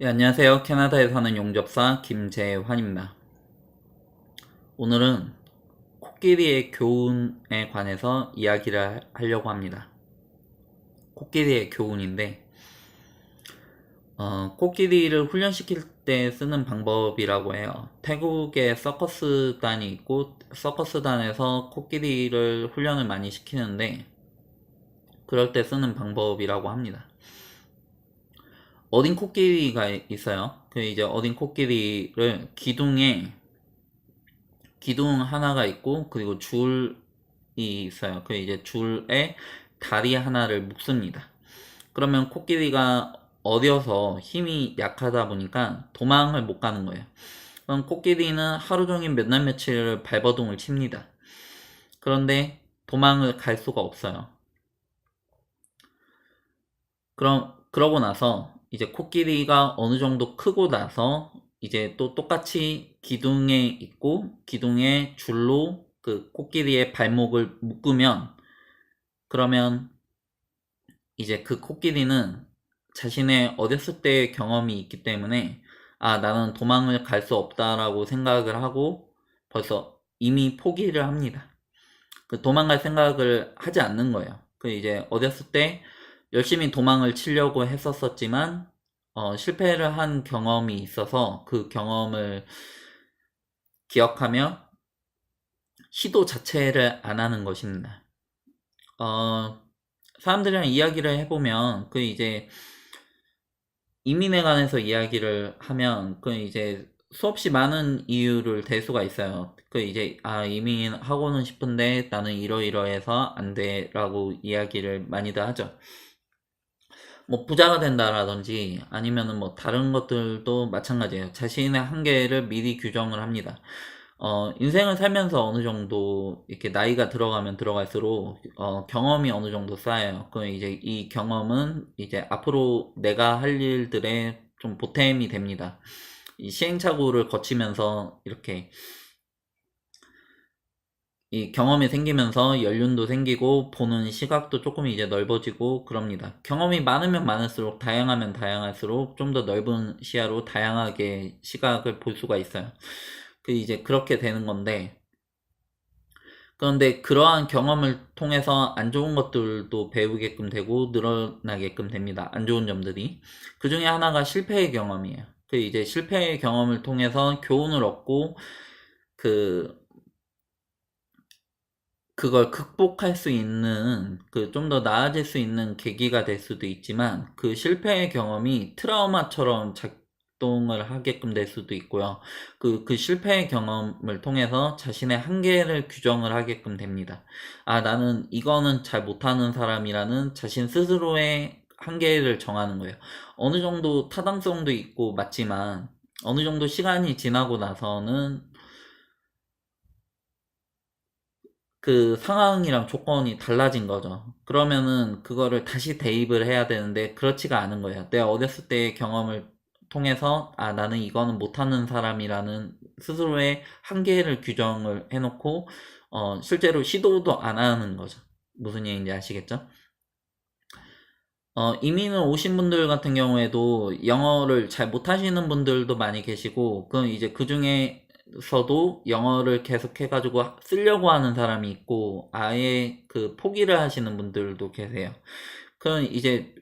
네, 안녕하세요. 캐나다에 사는 용접사 김재환입니다. 오늘은 코끼리의 교훈에 관해서 이야기를 하려고 합니다. 코끼리의 교훈인데, 코끼리를 훈련시킬 때 쓰는 방법이라고 해요. 태국에 서커스단이 있고, 서커스단에서 코끼리를 훈련을 많이 시키는데, 그럴 때 쓰는 방법이라고 합니다. 어린 코끼리가 있어요. 그 이제 어린 코끼리를 기둥 하나가 있고, 그리고 줄이 있어요. 그 이제 줄에 다리 하나를 묶습니다. 그러면 코끼리가 어려서 힘이 약하다 보니까 도망을 못 가는 거예요. 그럼 코끼리는 하루 종일 몇 날 며칠을 발버둥을 칩니다. 그런데 도망을 갈 수가 없어요. 그러고 나서 이제 코끼리가 어느 정도 크고 나서 이제 또 똑같이 기둥에 있고, 기둥에 줄로 그 코끼리의 발목을 묶으면, 그러면 이제 그 코끼리는 자신의 어렸을 때의 경험이 있기 때문에, 아, 나는 도망을 갈 수 없다라고 생각을 하고 벌써 이미 포기를 합니다. 그 도망갈 생각을 하지 않는 거예요. 그 이제 어렸을 때 열심히 도망을 치려고 했었지만 실패를 한 경험이 있어서 그 경험을 기억하며 시도 자체를 안 하는 것입니다. 사람들이랑 이야기를 해보면 그 이제 이민에 관해서 이야기를 하면 그 이제 수없이 많은 이유를 댈 수가 있어요. 그 이제 이민하고는 싶은데 나는 이러이러해서 안 돼라고 이야기를 많이들 하죠. 뭐 부자가 된다라든지 아니면은 뭐 다른 것들도 마찬가지예요. 자신의 한계를 미리 규정을 합니다. 인생을 살면서 어느 정도 이렇게 나이가 들어가면 들어갈수록 경험이 어느 정도 쌓여요. 그 이제 이 경험은 이제 앞으로 내가 할 일들에 좀 보탬이 됩니다. 이 시행착오를 거치면서 이렇게 이 경험이 생기면서 연륜도 생기고 보는 시각도 조금 이제 넓어지고 그럽니다. 경험이 많으면 많을수록, 다양하면 다양할수록 좀 더 넓은 시야로 다양하게 시각을 볼 수가 있어요. 그 이제 그렇게 되는 건데, 그런데 그러한 경험을 통해서 안 좋은 것들도 배우게끔 되고 늘어나게끔 됩니다. 안 좋은 점들이. 그 중에 하나가 실패의 경험이에요. 그 이제 실패의 경험을 통해서 교훈을 얻고 그 그걸 극복할 수 있는, 그 좀 더 나아질 수 있는 계기가 될 수도 있지만, 그 실패의 경험이 트라우마처럼 작동을 하게끔 될 수도 있고요. 그 실패의 경험을 통해서 자신의 한계를 규정을 하게끔 됩니다. 아, 나는 이거는 잘 못하는 사람이라는 자신 스스로의 한계를 정하는 거예요. 어느 정도 타당성도 있고 맞지만, 어느 정도 시간이 지나고 나서는 그 상황이랑 조건이 달라진 거죠. 그러면은 그거를 다시 대입을 해야 되는데 그렇지가 않은 거예요. 내 어렸을 때의 경험을 통해서 아, 나는 이거는 못하는 사람이라는 스스로의 한계를 규정을 해놓고 실제로 시도도 안 하는 거죠. 무슨 얘기인지 아시겠죠? 이민을 오신 분들 같은 경우에도 영어를 잘 못하시는 분들도 많이 계시고, 그 이제 그 중에서도 영어를 계속 해가지고 쓰려고 하는 사람이 있고, 아예 그 포기를 하시는 분들도 계세요. 그럼 이제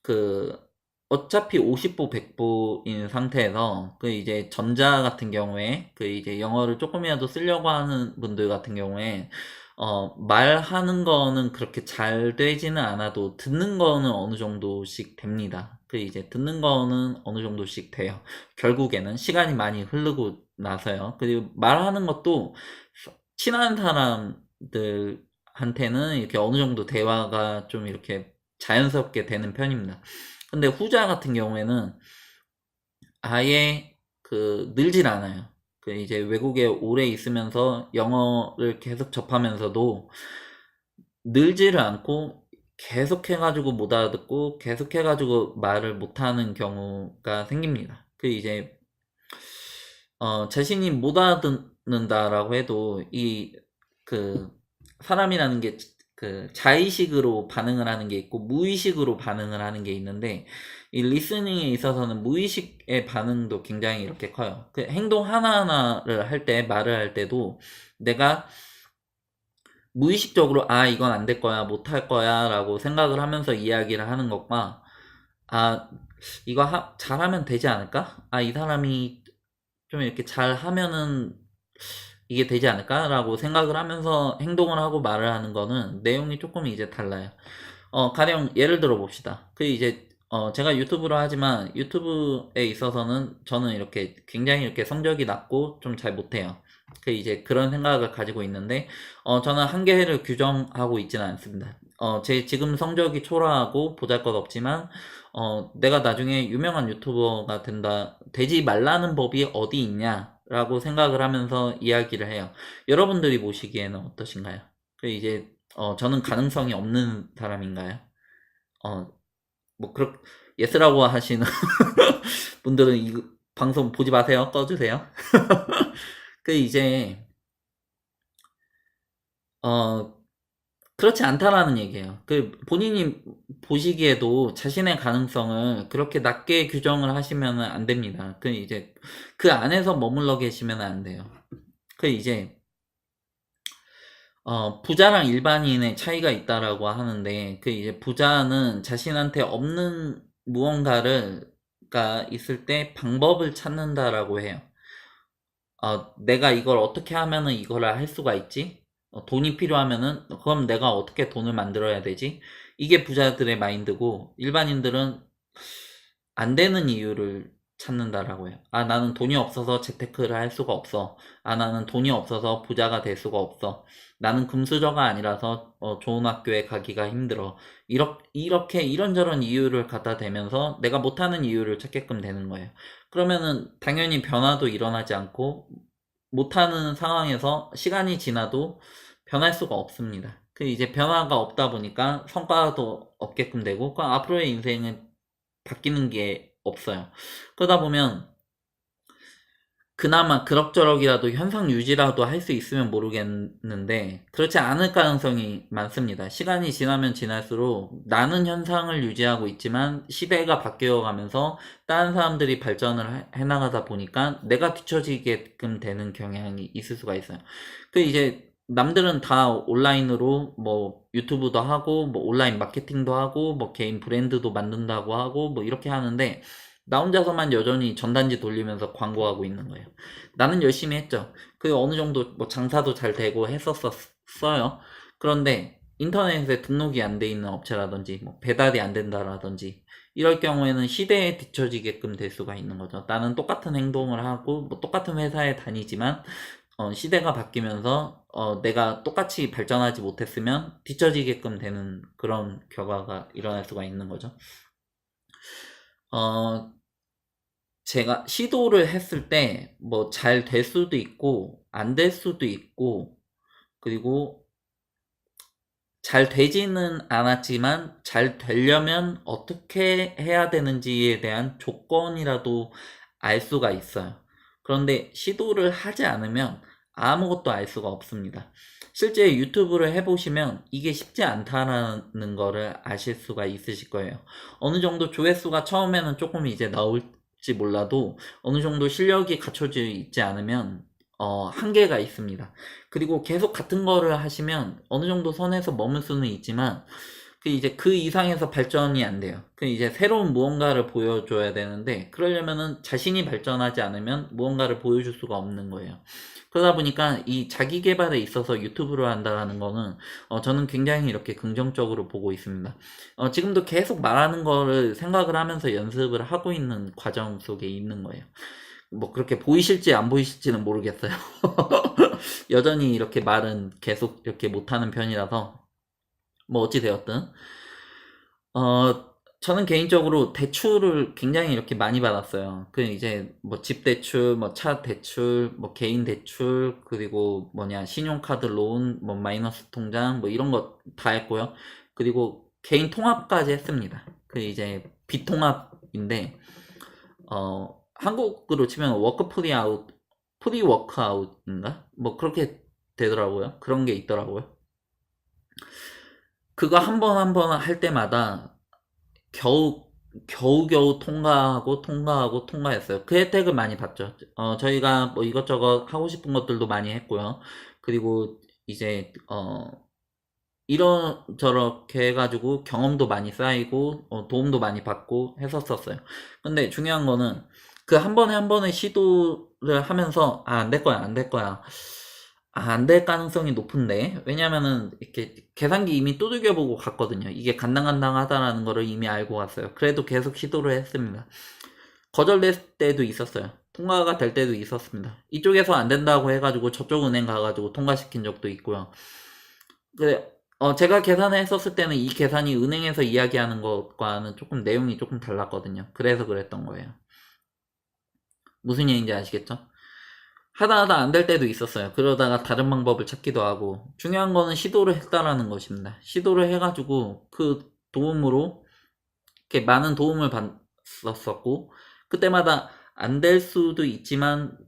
그 어차피 50부 100부인 상태에서 그 이제 전자 같은 경우에 그 이제 영어를 조금이라도 쓰려고 하는 분들 같은 경우에 말하는 거는 그렇게 잘 되지는 않아도 듣는 거는 어느 정도씩 됩니다. 그 이제 듣는 거는 어느 정도씩 돼요. 결국에는 시간이 많이 흐르고 나서요. 그리고 말하는 것도 친한 사람들한테는 이렇게 어느 정도 대화가 좀 이렇게 자연스럽게 되는 편입니다. 근데 후자 같은 경우에는 아예 늘질 않아요. 그 이제 외국에 오래 있으면서 영어를 계속 접하면서도 늘지를 않고 계속 해가지고 못 알아듣고 계속 해가지고 말을 못하는 경우가 생깁니다. 그 이제 자신이 못 알아듣는다라고 해도 그 사람이라는 게 그 자의식으로 반응을 하는 게 있고 무의식으로 반응을 하는 게 있는데, 이 리스닝에 있어서는 무의식의 반응도 굉장히 이렇게 커요. 그 행동 하나하나를 할 때, 말을 할 때도 내가 무의식적으로 이건 안 될 거야, 못 할 거야 라고 생각을 하면서 이야기를 하는 것과 아, 이거 잘하면 되지 않을까? 이 사람이 좀 이렇게 잘하면은 이게 되지 않을까? 라고 생각을 하면서 행동을 하고 말을 하는 거는 내용이 조금 이제 달라요. 가령 예를 들어 봅시다. 제가 유튜브로 하지만 유튜브에 있어서는 저는 이렇게 굉장히 이렇게 성적이 낮고 좀 잘 못해요. 이제 그런 생각을 가지고 있는데, 저는 한계를 규정하고 있지는 않습니다. 제 지금 성적이 초라하고 보잘것 없지만, 내가 나중에 유명한 유튜버가 되지 말라는 법이 어디 있냐라고 생각을 하면서 이야기를 해요. 여러분들이 보시기에는 어떠신가요? 저는 가능성이 없는 사람인가요? 어, 예스라고 하시는 분들은 이 방송 보지 마세요. 꺼주세요. 이제, 어, 그렇지 않다라는 얘기예요. 본인이 보시기에도 자신의 가능성을 그렇게 낮게 규정을 하시면 안 됩니다. 그 안에서 머물러 계시면 안 돼요. 이제, 부자랑 일반인의 차이가 있다라고 하는데, 이제 부자는 자신한테 없는 무언가가 있을 때 방법을 찾는다라고 해요. 내가 이걸 어떻게 하면은 이거를 할 수가 있지? 돈이 필요하면은, 그럼 내가 어떻게 돈을 만들어야 되지? 이게 부자들의 마인드고, 일반인들은 안 되는 이유를 찾는다라고 해요. 나는 돈이 없어서 재테크를 할 수가 없어. 나는 돈이 없어서 부자가 될 수가 없어. 나는 금수저가 아니라서 좋은 학교에 가기가 힘들어. 이렇게 이런저런 이유를 갖다 대면서 내가 못하는 이유를 찾게끔 되는 거예요. 그러면은 당연히 변화도 일어나지 않고 못하는 상황에서 시간이 지나도 변할 수가 없습니다. 이제 변화가 없다 보니까 성과도 없게끔 되고, 앞으로의 인생은 바뀌는 게 없어요. 그러다 보면 그나마 그럭저럭이라도 현상 유지라도 할 수 있으면 모르겠는데 그렇지 않을 가능성이 많습니다. 시간이 지나면 지날수록 나는 현상을 유지하고 있지만 시대가 바뀌어가면서 다른 사람들이 발전을 해나가다 보니까 내가 뒤처지게끔 되는 경향이 있을 수가 있어요. 이제 남들은 다 온라인으로 뭐 유튜브도 하고 뭐 온라인 마케팅도 하고 뭐 개인 브랜드도 만든다고 하고 뭐 이렇게 하는데 나 혼자서만 여전히 전단지 돌리면서 광고하고 있는 거예요. 나는 열심히 했죠. 어느 정도 뭐 장사도 잘 되고 했었어요. 그런데 인터넷에 등록이 안 돼 있는 업체라든지 뭐 배달이 안 된다라든지 이럴 경우에는 시대에 뒤처지게끔 될 수가 있는 거죠. 나는 똑같은 행동을 하고 뭐 똑같은 회사에 다니지만 시대가 바뀌면서 내가 똑같이 발전하지 못했으면 뒤처지게끔 되는 그런 결과가 일어날 수가 있는 거죠. 제가 시도를 했을 때 뭐 잘 될 수도 있고 안 될 수도 있고 그리고 잘 되지는 않았지만 잘 되려면 어떻게 해야 되는지에 대한 조건이라도 알 수가 있어요. 그런데 시도를 하지 않으면 아무것도 알 수가 없습니다. 실제 유튜브를 해보시면 이게 쉽지 않다라는 거를 아실 수가 있으실 거예요. 어느 정도 조회수가 처음에는 조금 이제 나올지 몰라도 어느 정도 실력이 갖춰져 있지 않으면 한계가 있습니다. 그리고 계속 같은 거를 하시면 어느 정도 선에서 머물 수는 있지만 이제 그 이상에서 발전이 안 돼요. 이제 새로운 무언가를 보여줘야 되는데 그러려면은 자신이 발전하지 않으면 무언가를 보여줄 수가 없는 거예요. 그러다 보니까 이 자기 개발에 있어서 유튜브를 한다는 거는 저는 굉장히 이렇게 긍정적으로 보고 있습니다. 지금도 계속 말하는 거를 생각을 하면서 연습을 하고 있는 과정 속에 있는 거예요. 뭐 그렇게 보이실지 안 보이실지는 모르겠어요. 여전히 이렇게 말은 계속 이렇게 못하는 편이라서 뭐 어찌 되었든 저는 개인적으로 대출을 굉장히 이렇게 많이 받았어요. 이제 뭐 집 대출, 뭐 차 대출, 뭐 개인 대출, 그리고 신용카드 론, 뭐 마이너스 통장, 뭐 이런 거 다 했고요. 그리고 개인 통합까지 했습니다. 이제 비통합인데 한국으로 치면 워크 프리 아웃, 프리 워크 아웃인가? 뭐 그렇게 되더라고요. 그런 게 있더라고요. 그거 한 번 한 번 할 때마다 겨우 겨우겨우 통과했어요. 그 혜택을 많이 봤죠. 저희가 뭐 이것저것 하고 싶은 것들도 많이 했고요. 그리고 이제, 이런저렇게 해가지고 경험도 많이 쌓이고, 도움도 많이 받고 했었었어요. 근데 중요한 거는 그 한 번에 한 번에 시도를 하면서, 안 될 거야, 안 될 거야. 안 될 가능성이 높은데, 왜냐면은 이렇게 계산기 이미 두들겨보고 갔거든요. 이게 간당간당하다라는 거를 이미 알고 갔어요. 그래도 계속 시도를 했습니다. 거절될 때도 있었어요. 통과가 될 때도 있었습니다. 이쪽에서 안 된다고 해가지고 저쪽 은행 가가지고 통과시킨 적도 있고요. 그래, 제가 계산을 했었을 때는 이 계산이 은행에서 이야기하는 것과는 조금 내용이 조금 달랐거든요. 그래서 그랬던 거예요. 무슨 얘기인지 아시겠죠? 하다 하다 안 될 때도 있었어요. 그러다가 다른 방법을 찾기도 하고. 중요한 거는 시도를 했다라는 것입니다. 시도를 해가지고 그 도움으로 이렇게 많은 도움을 받았었고, 그때마다 안 될 수도 있지만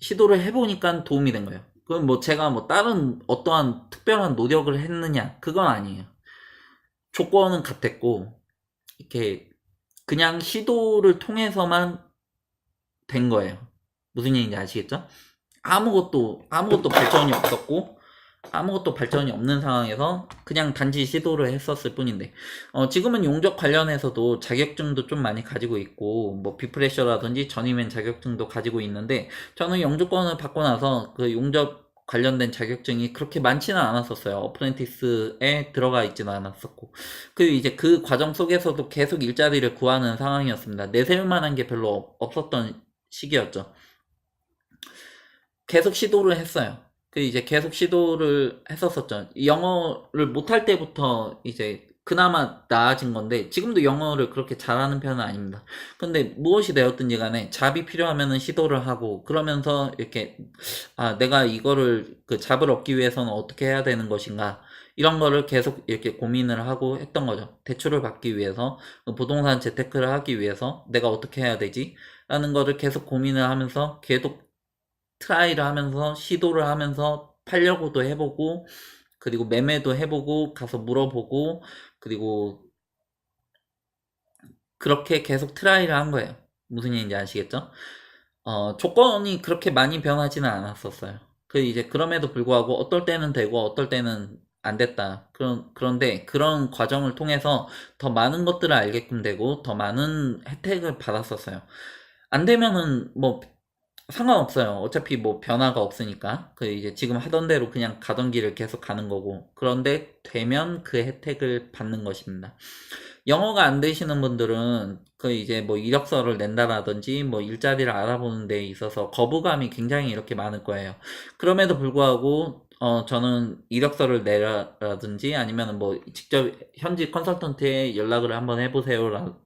시도를 해보니까 도움이 된 거예요. 그건 뭐 제가 뭐 다른 어떠한 특별한 노력을 했느냐, 그건 아니에요. 조건은 같았고, 이렇게 그냥 시도를 통해서만 된 거예요. 무슨 얘기인지 아시겠죠? 아무것도 발전이 없었고, 아무것도 발전이 없는 상황에서 그냥 단지 시도를 했었을 뿐인데, 지금은 용접 관련해서도 자격증도 좀 많이 가지고 있고, 뭐 비프레셔라든지 전임엔 자격증도 가지고 있는데, 저는 영주권을 받고 나서 그 용접 관련된 자격증이 그렇게 많지는 않았었어요. 어프렌티스에 들어가 있지는 않았었고. 그리고 이제 그 과정 속에서도 계속 일자리를 구하는 상황이었습니다. 내세울 만한 게 별로 없었던 시기였죠. 계속 시도를 했어요. 그 이제 계속 시도를 했었었죠. 영어를 못할 때부터 이제 그나마 나아진 건데, 지금도 영어를 그렇게 잘하는 편은 아닙니다. 근데 무엇이 되었든지 간에 잡이 필요하면은 시도를 하고, 그러면서 이렇게 내가 이거를 그 잡을 얻기 위해서는 어떻게 해야 되는 것인가, 이런 거를 계속 이렇게 고민을 하고 했던 거죠. 대출을 받기 위해서, 부동산 재테크를 하기 위해서 내가 어떻게 해야 되지? 라는 거를 계속 고민을 하면서 계속 트라이를 하면서 시도를 하면서 팔려고도 해보고, 그리고 매매도 해보고 가서 물어보고, 그리고 그렇게 계속 트라이를 한 거예요. 무슨 얘기인지 아시겠죠? 조건이 그렇게 많이 변하지는 않았었어요. 그 이제 그럼에도 불구하고 어떨 때는 되고 어떨 때는 안 됐다. 그런데 그런 과정을 통해서 더 많은 것들을 알게끔 되고 더 많은 혜택을 받았었어요. 안 되면은 뭐 상관없어요. 어차피 뭐 변화가 없으니까. 그 이제 지금 하던 대로 그냥 가던 길을 계속 가는 거고. 그런데 되면 그 혜택을 받는 것입니다. 영어가 안 되시는 분들은 그 이제 뭐 이력서를 낸다라든지 뭐 일자리를 알아보는 데 있어서 거부감이 굉장히 이렇게 많을 거예요. 그럼에도 불구하고 저는 이력서를 내라든지 아니면 뭐 직접 현지 컨설턴트에 연락을 한번 해보세요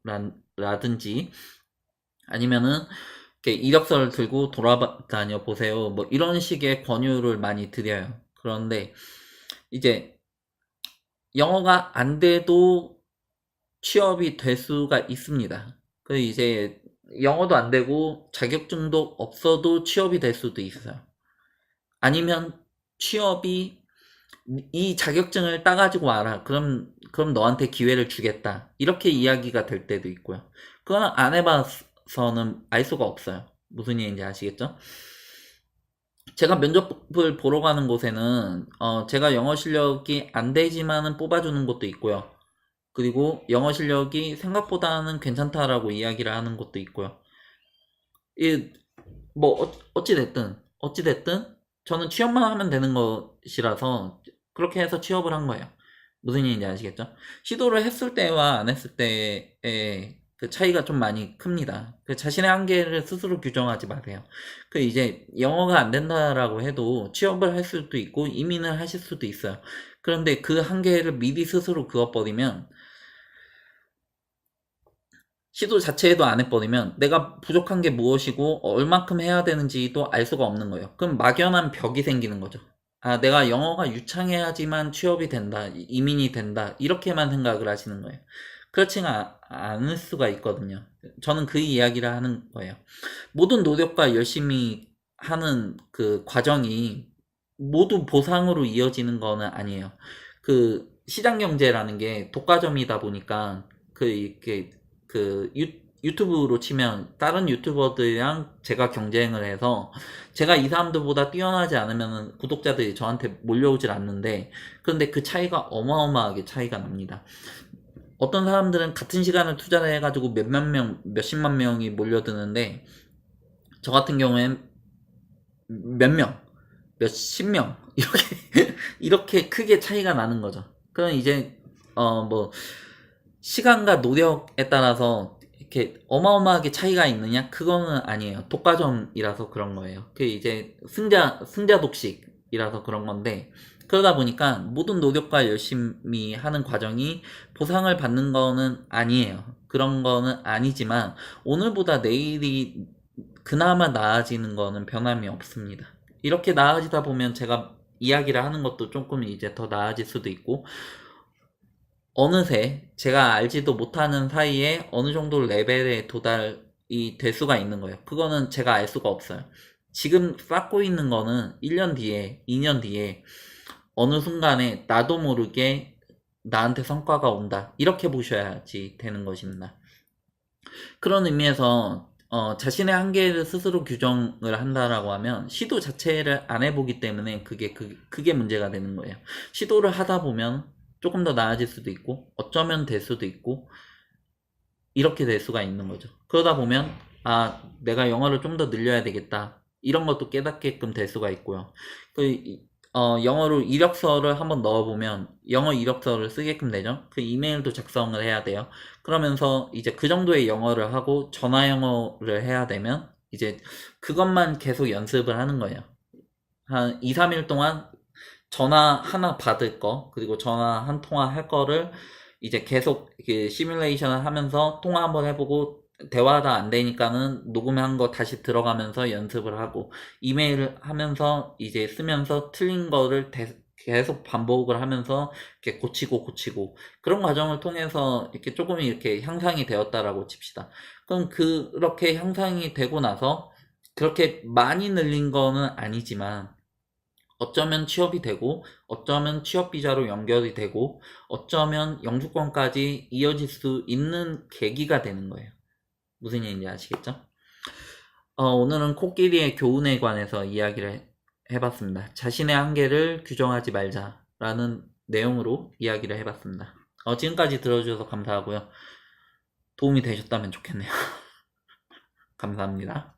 라든지 아니면은 이렇게 이력서를 들고 돌아다녀 보세요. 뭐 이런 식의 권유를 많이 드려요. 그런데 이제 영어가 안 돼도 취업이 될 수가 있습니다. 그 이제 영어도 안 되고 자격증도 없어도 취업이 될 수도 있어요. 아니면 취업이 이 자격증을 따가지고 와라. 그럼 너한테 기회를 주겠다. 이렇게 이야기가 될 때도 있고요. 그건 안 해봐서는 알 수가 없어요. 무슨 얘기인지 아시겠죠? 제가 면접을 보러 가는 곳에는, 제가 영어 실력이 안 되지만은 뽑아주는 곳도 있고요. 그리고 영어 실력이 생각보다는 괜찮다라고 이야기를 하는 곳도 있고요. 뭐, 어찌됐든, 저는 취업만 하면 되는 것이라서, 그렇게 해서 취업을 한 거예요. 무슨 얘기인지 아시겠죠? 시도를 했을 때와 안 했을 때의 그 차이가 좀 많이 큽니다. 그 자신의 한계를 스스로 규정하지 마세요. 그 이제 영어가 안 된다라고 해도 취업을 할 수도 있고 이민을 하실 수도 있어요. 그런데 그 한계를 미리 스스로 그어버리면 시도 자체에도 안 해버리면 내가 부족한 게 무엇이고 얼만큼 해야 되는지도 알 수가 없는 거예요. 그럼 막연한 벽이 생기는 거죠. 내가 영어가 유창해야지만 취업이 된다, 이민이 된다, 이렇게만 생각을 하시는 거예요. 그렇지가 않을 수가 있거든요. 저는 그 이야기를 하는 거예요. 모든 노력과 열심히 하는 그 과정이 모두 보상으로 이어지는 거는 아니에요. 그 시장 경제라는 게 독과점이다 보니까 이렇게 유튜브로 치면 다른 유튜버들이랑 제가 경쟁을 해서 제가 이 사람들보다 뛰어나지 않으면 구독자들이 저한테 몰려오질 않는데, 그런데 그 차이가 어마어마하게 차이가 납니다. 어떤 사람들은 같은 시간을 투자를 해가지고 몇몇 명, 몇십만 명이 몰려드는데, 저 같은 경우엔 몇 명, 몇십 명, 이렇게 크게 차이가 나는 거죠. 그럼 이제, 뭐, 시간과 노력에 따라서 이렇게 어마어마하게 차이가 있느냐? 그거는 아니에요. 독과점이라서 그런 거예요. 그 이제 승자 독식이라서 그런 건데, 그러다 보니까 모든 노력과 열심히 하는 과정이 보상을 받는 거는 아니에요. 그런 거는 아니지만 오늘보다 내일이 그나마 나아지는 거는 변함이 없습니다. 이렇게 나아지다 보면 제가 이야기를 하는 것도 조금 이제 더 나아질 수도 있고, 어느새 제가 알지도 못하는 사이에 어느 정도 레벨에 도달이 될 수가 있는 거예요. 그거는 제가 알 수가 없어요. 지금 쌓고 있는 거는 1년 뒤에, 2년 뒤에 어느 순간에 나도 모르게 나한테 성과가 온다. 이렇게 보셔야지 되는 것입니다. 그런 의미에서 자신의 한계를 스스로 규정을 한다라고 하면 시도 자체를 안 해보기 때문에 그게 문제가 되는 거예요. 시도를 하다 보면 조금 더 나아질 수도 있고 어쩌면 될 수도 있고 이렇게 될 수가 있는 거죠. 그러다 보면 내가 영어를 좀 더 늘려야 되겠다, 이런 것도 깨닫게끔 될 수가 있고요. 영어로 이력서를 한번 넣어보면 영어 이력서를 쓰게끔 되죠. 그 이메일도 작성을 해야 돼요. 그러면서 이제 그 정도의 영어를 하고 전화 영어를 해야 되면 이제 그것만 계속 연습을 하는 거예요. 한 2, 3일 동안 전화 하나 받을 거, 그리고 전화 한 통화 할 거를 이제 계속 이렇게 시뮬레이션을 하면서 통화 한번 해보고 대화가 안 되니까는 녹음한 거 다시 들어가면서 연습을 하고, 이메일을 하면서 이제 쓰면서 틀린 거를 계속 반복을 하면서 이렇게 고치고 그런 과정을 통해서 이렇게 조금 이렇게 향상이 되었다라고 칩시다. 그럼 그렇게 향상이 되고 나서 그렇게 많이 늘린 거는 아니지만 어쩌면 취업이 되고 어쩌면 취업 비자로 연결이 되고 어쩌면 영주권까지 이어질 수 있는 계기가 되는 거예요. 무슨 얘기인지 아시겠죠? 오늘은 코끼리의 교훈에 관해서 이야기를 해봤습니다. 자신의 한계를 규정하지 말자라는 내용으로 이야기를 해봤습니다. 지금까지 들어주셔서 감사하고요. 도움이 되셨다면 좋겠네요. 감사합니다.